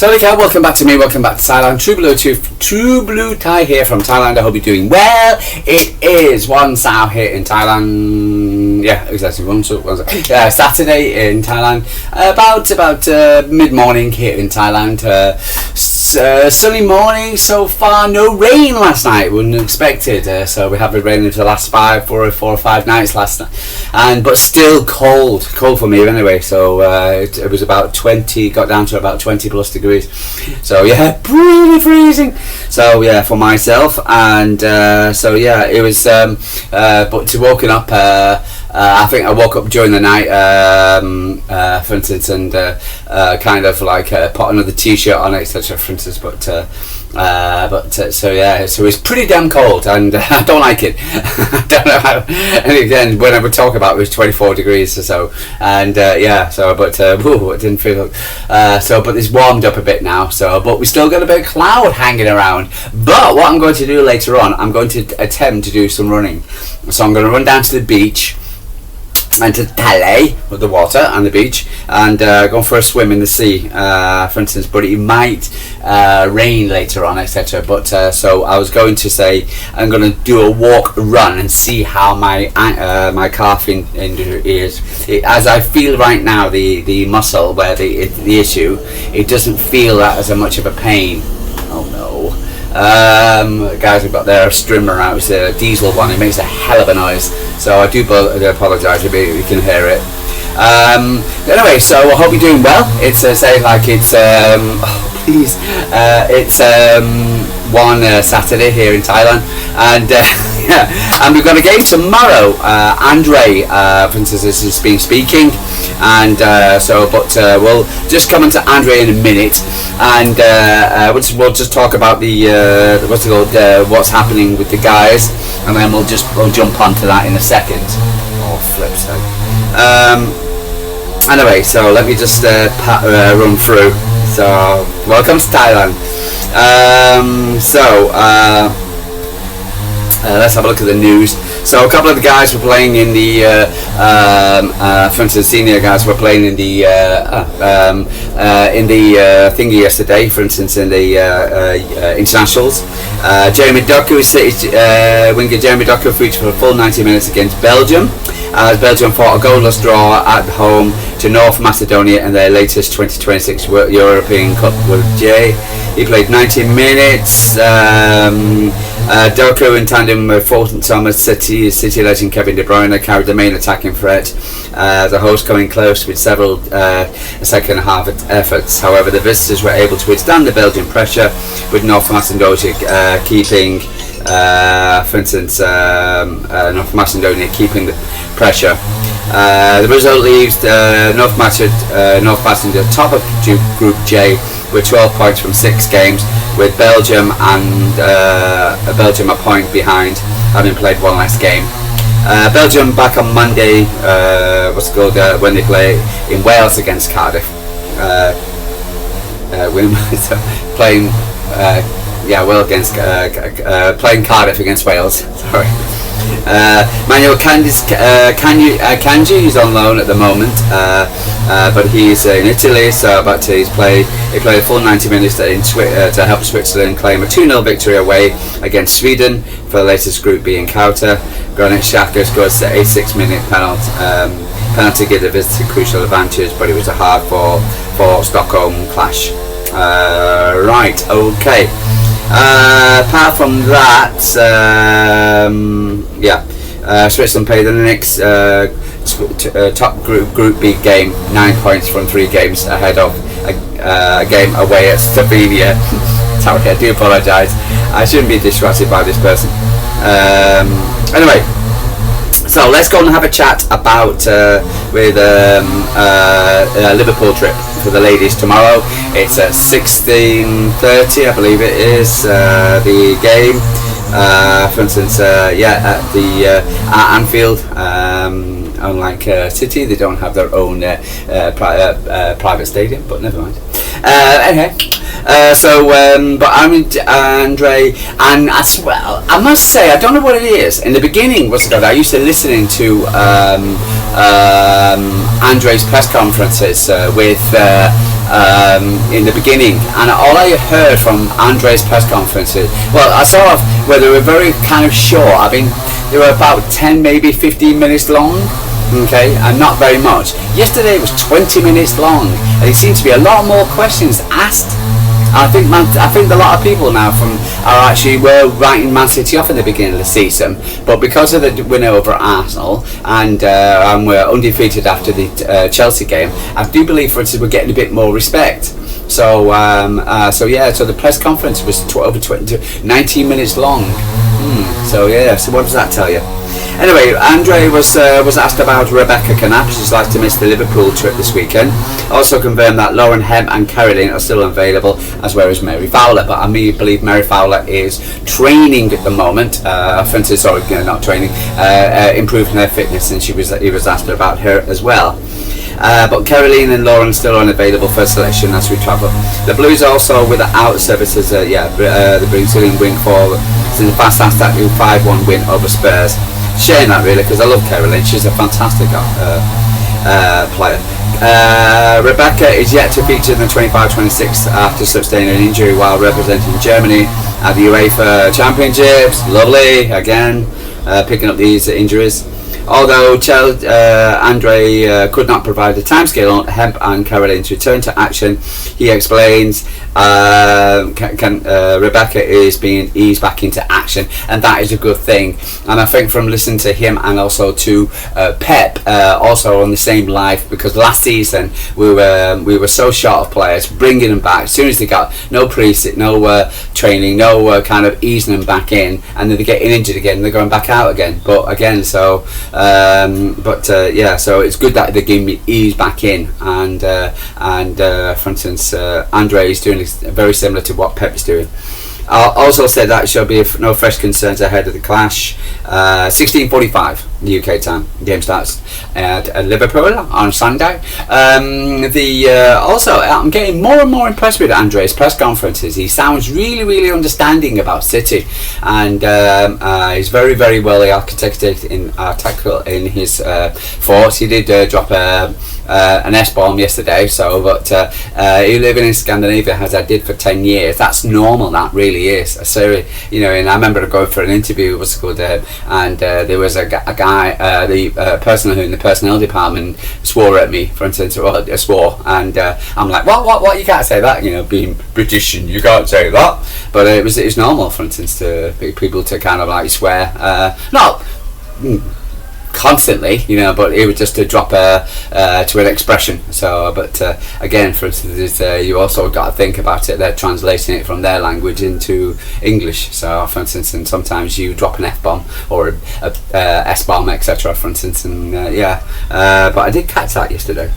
Sawadee, welcome back to me, welcome back to Thailand. True Blue Thai here from Thailand. I hope you're doing well. It is 1 Sao here in Thailand. Yeah, exactly, 1 Sao. Saturday in Thailand. About mid-morning here in Thailand. Sunny morning so far. No rain last night. Wouldn't have expected. So we haven't rained for the last 4 or 5 nights last night. But still cold for me anyway. So it was about 20. Got down to about 20 plus degrees. So yeah, pretty freezing. So yeah, for myself, and so yeah, it was. But to woken up, I think I woke up during the night, for instance, and kind of like put another t-shirt on, etc. For instance, but so yeah, so it's pretty damn cold, and I don't like it. I don't know how. And again, when I would talk about it, was 24 degrees or so, and yeah, so but it didn't feel so, but it's warmed up a bit now. So, but we still got a bit of cloud hanging around. But what I'm going to do later on, I'm going to attempt to do some running. So I'm going to run down to the beach and to Thale with the water and the beach, and go for a swim in the sea, for instance. But it might rain later on, etc. But so I was going to say I'm going to do a walk run and see how my my calf injury is. As I feel right now, the muscle where the issue, it doesn't feel that as much of a pain. Oh no. Guys have got their strimmer out. It's a diesel one. It makes a hell of a noise, so I do apologise if you can hear it. Anyway, so I hope you're doing well. It's say like it's please, it's one Saturday here in Thailand, and yeah, and we've got a game tomorrow. Andree, for instance, has been speaking, and so but we'll just come into Andree in a minute, and we'll just talk about the what's it called, what's happening with the guys, and then we'll jump onto that in a second. Oh, flip sake. Anyway, so let me just run through. So welcome to Thailand. Let's have a look at the news. So a couple of the guys were playing in the, for instance, senior guys were playing in the thingy yesterday. For instance, in the internationals. Jeremy Doku, winger Jeremy Doku featured for a full 90 minutes against Belgium. As Belgium fought a goalless draw at home to North Macedonia in their latest 2026 European Cup with J. He played 90 minutes. Doku in tandem with Fulton Thomas, City legend Kevin De Bruyne carried the main attacking threat. The hosts coming close with several second half efforts. However, the visitors were able to withstand the Belgian pressure, with North Macedonia keeping, for instance, North Macedonia keeping the pressure. The result leaves North Macedonia top of Group J with 12 points from 6 games, with Belgium and Belgium a point behind, having played one less game. Belgium back on Monday, when they play in Wales against Cardiff. Playing playing Cardiff against Wales. Sorry. Manuel Kanji is on loan at the moment, but he's in Italy, so he played a full 90 minutes to help Switzerland claim a 2-0 victory away against Sweden for the latest Group B encounter. Granit Xhaka scores the 86-minute penalty, give the visitors crucial advantage, but it was a hard for Stockholm clash. Right, okay. Apart from that, Switzerland played the next top Group B game, 9 points from 3 games ahead of a game away at Slovenia. Sorry, I do apologise. I shouldn't be distracted by this person. Anyway, so let's go and have a chat about with Liverpool trip for the ladies tomorrow. It's at 16:30, I believe it is, the game. For instance, at Anifield. Unlike City, they don't have their own private stadium, but never mind. Anyway, but I'm Andree, and as well, I must say, I don't know what it is. In the beginning, I used to listening to Andree's press conferences with in the beginning, and all I heard from Andree's press conferences, well, I saw where they were very kind of short. I mean, they were about 10, maybe 15 minutes long. Okay, and not very much. Yesterday it was 20 minutes long, and it seemed to be a lot more questions asked. I think a lot of people now were writing Man City off at the beginning of the season, but because of the win over Arsenal and we're undefeated after the Chelsea game, I do believe, for instance, we're getting a bit more respect. So so the press conference was over 19 minutes long. So what does that tell you? Anyway, Andree was asked about Rebecca Canap. She's likely to miss the Liverpool trip this weekend. Also confirmed that Lauren Hemp and Caroline are still available, as well as Mary Fowler. But I believe Mary Fowler is training at the moment. Not training, improving her fitness, and he was asked about her as well. But Caroline and Lauren are still unavailable for selection as we travel. The Blues also without services. The Brazilian wing forward in the fast 5-1 win over Spurs. Shame that, really, because I love Caroline. She's a fantastic player. Rebecca is yet to feature in the 25-26 after sustaining an injury while representing Germany at the UEFA Championships. Lovely, again, picking up these injuries. Although Andree could not provide a timescale on Hemp and Caroline's return to action, he explains Rebecca is being eased back into action, and that is a good thing. And I think from listening to him and also to Pep, also on the same live, because last season we were so short of players, bringing them back as soon as they got no training, no kind of easing them back in, and then they're getting injured again, and they're going back out again. But again, so it's good that they're getting eased back in, and for instance, Andree is doing very similar to what Pep's doing. Also said that there shall be no fresh concerns ahead of the clash. 16:45 UK time. Game starts at Liverpool on Sunday. Also, I'm getting more and more impressed with Andree's press conferences. He sounds really, really understanding about City, and he's very, very well architected in his thoughts. He did drop an S-bomb yesterday, but he living in Scandinavia, as I did for 10 years. That's normal. That really is. So, and I remember going for an interview, what's it called, and there was a guy, the person who in the personnel department swore at me, for instance, and I'm like, what, you can't say that, being British, and you can't say that. But it's normal, for instance, to people to kind of like swear, not constantly, but it was just to drop to an expression. So, but again, for instance, you also got to think about it. They're translating it from their language into English. So, for instance, and sometimes you drop an F-bomb or a S-bomb, etc. For instance, and but I did catch that yesterday.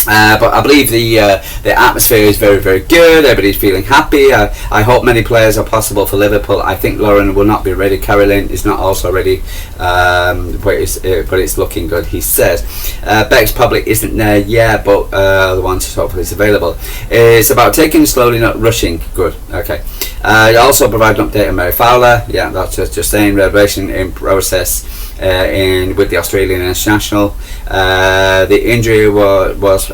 But I believe the atmosphere is very, very good. Everybody's feeling happy. I hope many players are possible for Liverpool. I think Lauren will not be ready. Caroline is not also ready, but it's looking good, he says. Beck's probably isn't there yet, but the ones hopefully is available. It's about taking it slowly, not rushing. Good. Okay. Also provide an update on Mary Fowler. Yeah, that's just saying reservation in process with the Australian international. The injury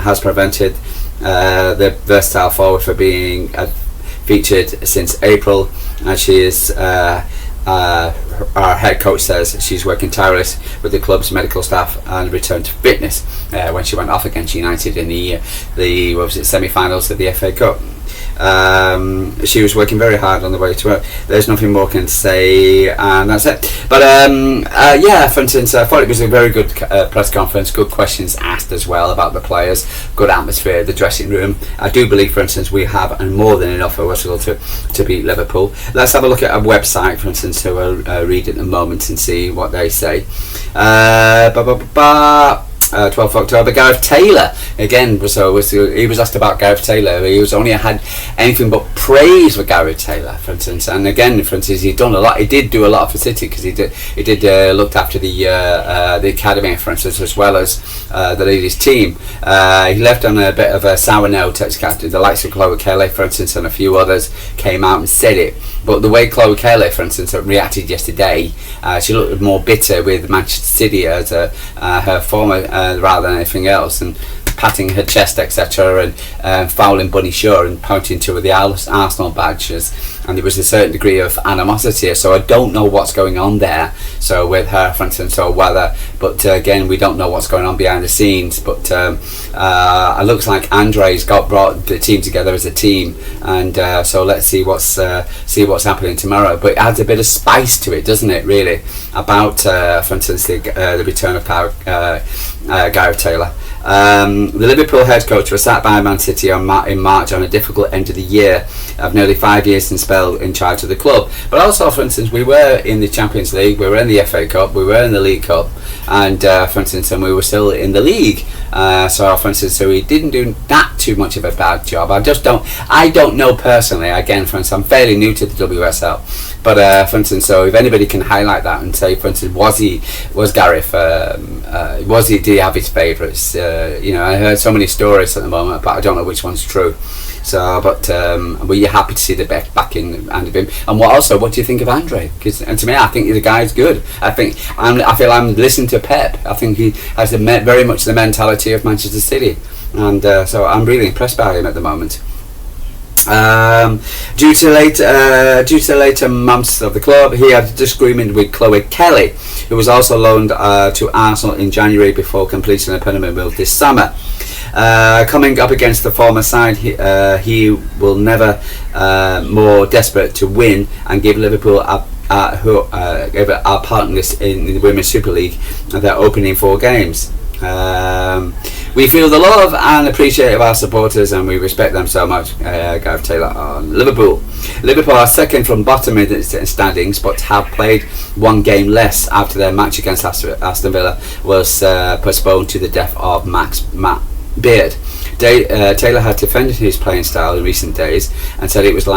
has prevented the versatile forward from being featured since April, and she is our head coach says she's working tireless with the club's medical staff and returned to fitness when she went off against United in the semi-finals of the FA Cup. She was working very hard on the way to it. There's nothing more can say, and that's it. But for instance, I thought it was a very good press conference. Good questions asked as well about the players. Good atmosphere, the dressing room. I do believe, for instance, we have more than enough for us to beat Liverpool. Let's have a look at our website, for instance, who I'll read at the moment and see what they say. 12th October, Gareth Taylor again. He was asked about Gareth Taylor. He was only had anything but praise for Gareth Taylor, for instance. And again, for instance, he'd done a lot. He did do a lot for City because he did looked after the academy, for instance, as well as the ladies team. He left on a bit of a sour note. The likes of Chloe Kelly, for instance, and a few others came out and said it. But the way Chloe Kelly, for instance, reacted yesterday, she looked more bitter with Manchester City as her former rather than anything else. And patting her chest, etc., and fouling Bunny Shaw and pointing to the Arsenal badges, and there was a certain degree of animosity. So I don't know what's going on there. So with her, for instance, or whether, but again, we don't know what's going on behind the scenes. But it looks like Andree's brought the team together as a team, and so let's see what's happening tomorrow. But it adds a bit of spice to it, doesn't it? Really, about for instance the return of Gareth Taylor. The Liverpool head coach was sacked by Man City in March on a difficult end of the year of nearly 5 years and spell in charge of the club. But also, for instance, we were in the Champions League, we were in the FA Cup, we were in the League Cup, and for instance, and we were still in the league. So for instance, so he didn't do that too much of a bad job. I don't know personally. Again, for instance, I'm fairly new to the WSL, but for instance, so if anybody can highlight that and say, for instance, was Gareth, did he have his favourites? I heard so many stories at the moment, but I don't know which one's true. So, but were you happy to see the back in Anifield? And what do you think of Andree? And to me, I think the guy's good. I feel I'm listening to Pep. I think he has very much the mentality of Manchester City, and so I'm really impressed by him at the moment. Due to later months of the club, he had a disagreement with Chloe Kelly, who was also loaned to Arsenal in January before completing a permanent move this summer. Coming up against the former side, he will never more desperate to win and give Liverpool our partners in the Women's Super League their opening 4 games. We feel the love and appreciate of our supporters, and we respect them so much. Gareth Taylor on Liverpool. Liverpool are second from bottom in the standings, but have played 1 game less after their match against Aston Villa was postponed to the death of Matt Beard. Taylor had defended his playing style in recent days and said it is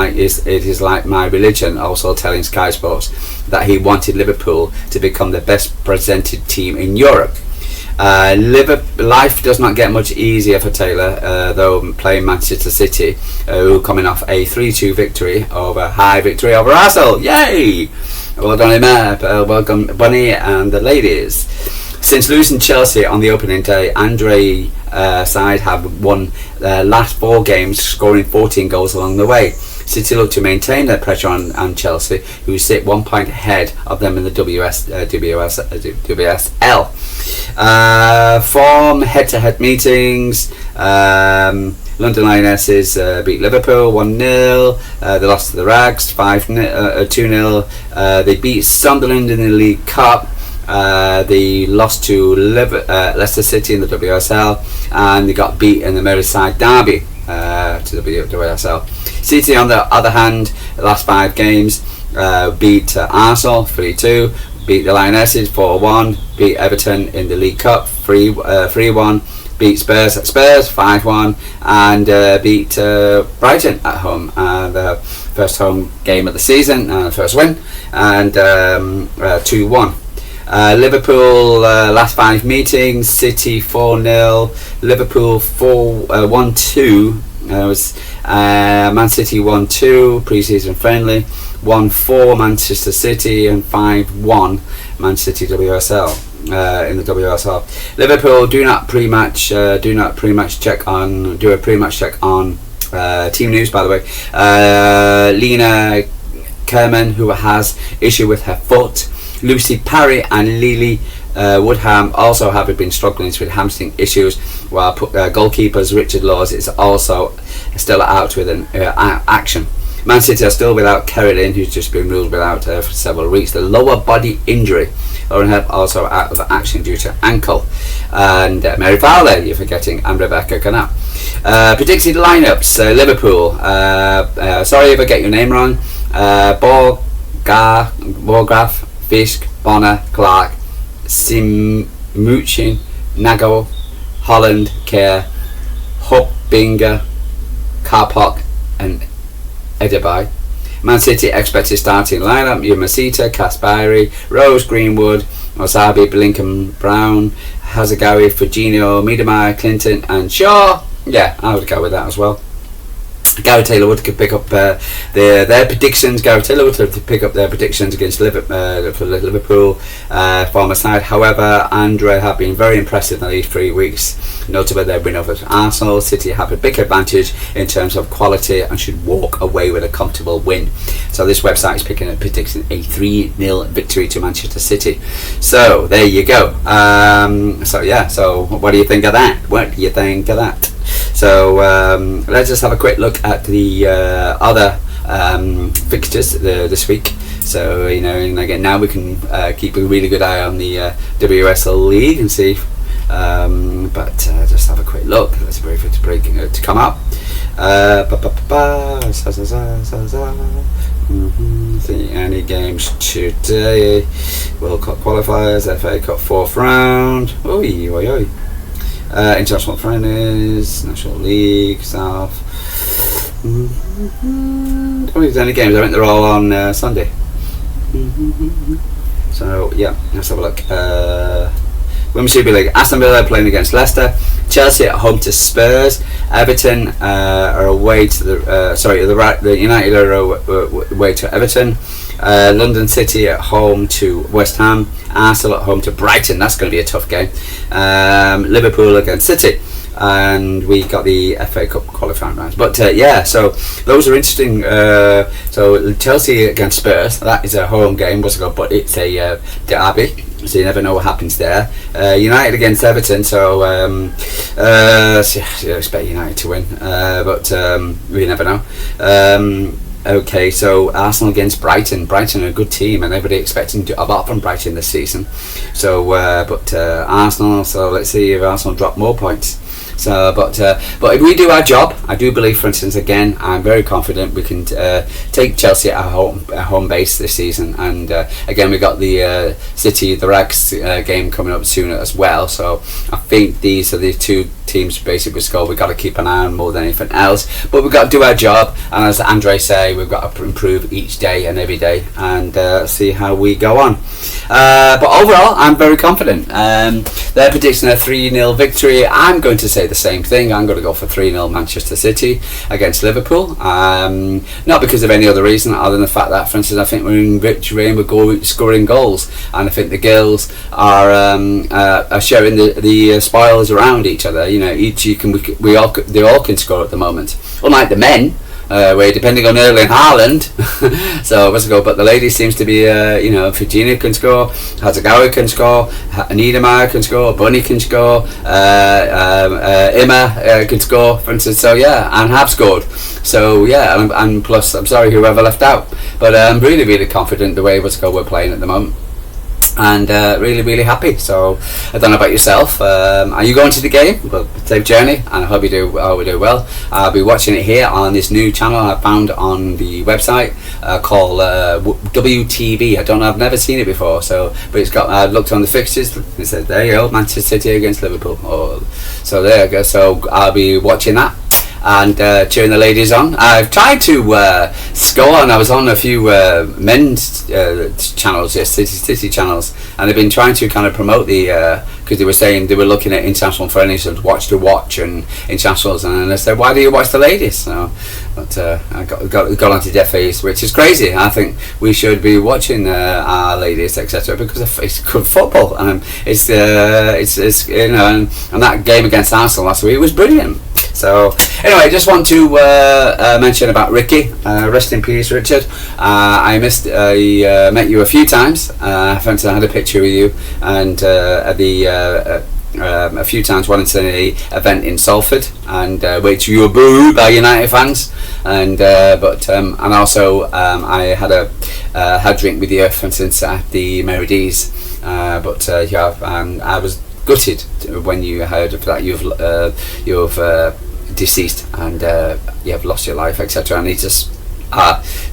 like my religion, also telling Sky Sports that he wanted Liverpool to become the best presented team in Europe. Life does not get much easier for Taylor, though playing Manchester City, who coming off a 3-2 victory over Arsenal. Yay! Well done, Emma. Welcome, Bunny and the ladies. Since losing Chelsea on the opening day, Andree side have won their last 4 games, scoring 14 goals along the way. City look to maintain their pressure on Chelsea, who sit 1 point ahead of them in the WSL. Form head-to-head meetings. London Lionesses beat Liverpool 1-0. They lost to the Rags 2-0. They beat Sunderland in the League Cup. They lost to Leicester City in the WSL, and they got beat in the Merseyside derby to the WSL. City, on the other hand, the last 5 games, beat Arsenal 3-2, beat the Lionesses 4-1, beat Everton in the League Cup 3-1, beat Spurs 5-1, and beat Brighton at home, the first home game of the season, first win, and 2-1. Liverpool last 5 meetings: City 4-0, Liverpool 1-2. Man City 1-2 pre-season friendly, 1-4 Manchester City, and 5-1 Man City WSL in the WSL. Liverpool do a pre-match check on team news, by the way. Lena Kerman, who has issue with her foot. Lucy Parry and Lily Woodham also have been struggling with hamstring issues, while goalkeepers Richard Laws is also still out with an action. Man City are still without Carolyn, who's just been ruled without for several weeks. The lower body injury. Lauren Hebb also out of action due to ankle. And Mary Fowler, you're forgetting, and Rebecca Canap. Predicted lineups: Liverpool. Sorry if I get your name wrong. Borgraf, Fisk, Bonner, Clark, Simuchin, Nago, Holland, Kerr, Huppinger, Karpok, and Edebai. Man City expected starting lineup: Yamashita, Kaspari, Rose, Greenwood, Wasabi, Blinken, Brown, Hazagawi, Fujino, Miedemar, Clinton, and Shaw. Yeah, I would go with that as well. Gareth Taylor would could pick up their predictions. Gareth Taylor would have to pick up their predictions against Liverpool former side. However, Andree have been very impressive in these 3 weeks. Notably, their win over Arsenal. City have a big advantage in terms of quality and should walk away with a comfortable win. So this website is predicting a 3-0 victory to Manchester City. So there you go. So what do you think of that? So let's just have a quick look at the other fixtures this week. So and again, now we can keep a really good eye on the WSL League and see. Just have a quick look. Let's wait for it to come up. See any games today? World Cup qualifiers, FA Cup 4th round. International friendlies, National League, South. Don't think there's any games. I think they're all on Sunday. So yeah, let's have a look. Women's Super League: Aston Villa playing against Leicester, Chelsea at home to Spurs, Everton are away to the United are away to Everton, London City at home to West Ham, Arsenal at home to Brighton. That's going to be a tough game. Liverpool against City, and we got the FA Cup qualifying rounds. But so those are interesting. So Chelsea against Spurs, that is a home game, but it's a derby, so you never know what happens there. United against Everton, so I expect United to win, but we never know. Okay, so Arsenal against Brighton. Brighton are a good team, and everybody expecting a lot from Brighton this season. So, Arsenal. So let's see if Arsenal drop more points. So, but if we do our job, I do believe, for instance, again, I'm very confident we can take Chelsea at home base this season. And again, we got the City, the Rags game coming up soon as well. So I think these are the two teams basically score. We've got to keep an eye on more than anything else. But we've got to do our job, and as Andree say, we've got to improve each day and every day, and see how we go on. But overall, I'm very confident. They're predicting a 3-0 victory. I'm going to say the same thing. I'm going to go for 3-0 Manchester City against Liverpool. Not because of any other reason other than the fact that, for instance, I think we're in victory and we're scoring goals, and I think the girls are sharing the spoils around each other. They all can score at the moment. Unlike the men, where depending on Erling Haaland, so let's go. But the ladies seems to be, Virginia can score, Hazagawa can score, Niedermeyer can score, Bunny can score, Emma can score, for instance. So yeah, and have scored. So yeah, and plus, I'm sorry whoever left out, but I'm really, really confident the way we're playing at the moment. And really, really happy. So I don't know about yourself. Are you going to the game? Well, safe journey, and I hope we do well. I'll be watching it here on this new channel I found on the website called WTV. I don't know. I've never seen it before. So, but it's got. I looked on the fixtures. It said there you go, Manchester City against Liverpool. So there you go. So I'll be watching that and cheering the ladies on. I've tried to score, and I was on a few men's channels, city channels, and they've been trying to kind of promote the because they were saying they were looking at international friendlies and watch to watch and internationals, and I said, why do you watch the ladies? So, but I got onto deaf ears, which is crazy. I think we should be watching our ladies, etc., because it's good football, and it's and that game against Arsenal last week was brilliant. So anyway, I just want to mention about Ricky. Rest in peace, Richard. I met you a few times. I had a picture with you, and at the a few times once in an event in Salford, and which you were booed by United fans, and also I had a drink with you, for instance, at the Merides, and I was gutted when you heard that you've deceased and you have lost your life, etc. And it's just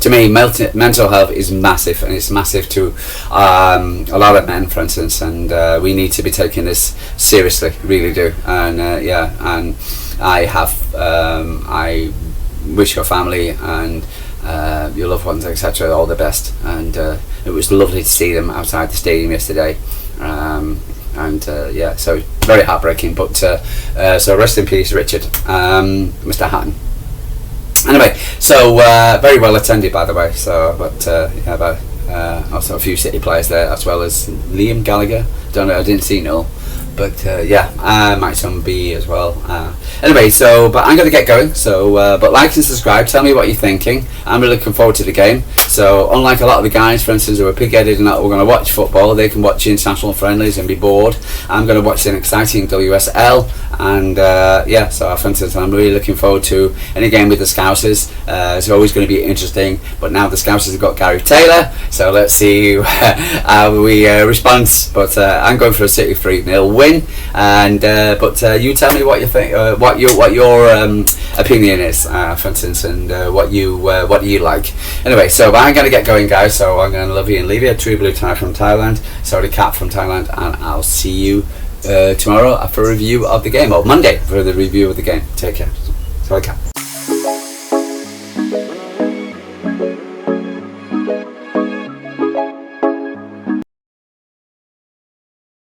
to me, mental health is massive, and it's massive to a lot of men, for instance, and we need to be taking this seriously, really do. And and I wish your family and your loved ones, etc., all the best. And it was lovely to see them outside the stadium yesterday. So very heartbreaking, but so rest in peace, Richard. Mr. Hatton. Anyway, so very well attended, by the way. So, but yeah, about also a few City players there, as well as Liam Gallagher. Don't know, I didn't see Noel, but yeah, might some be as well. Anyway, so but I'm gonna get going. So, but like and subscribe. Tell me what you're thinking. I'm really looking forward to the game. So, unlike a lot of the guys, for instance, who are pig-headed and that we're going to watch football, they can watch international friendlies and be bored. I'm going to watch an exciting WSL, and yeah. So, for instance, I'm really looking forward to any game with the Scousers. It's always going to be interesting. But now the Scousers have got Gareth Taylor, so let's see how we respond. But I'm going for a City 3-0 win. And but you tell me what you think, what your opinion is, for instance, and what do you like? Anyway, so I'm going to get going, guys. So I'm going to love you and leave you. True Blue Tie from Thailand. Sorry, Cat from Thailand, and I'll see you tomorrow for a review of the game, or Monday for the review of the game. Take care. Sorry, Cat.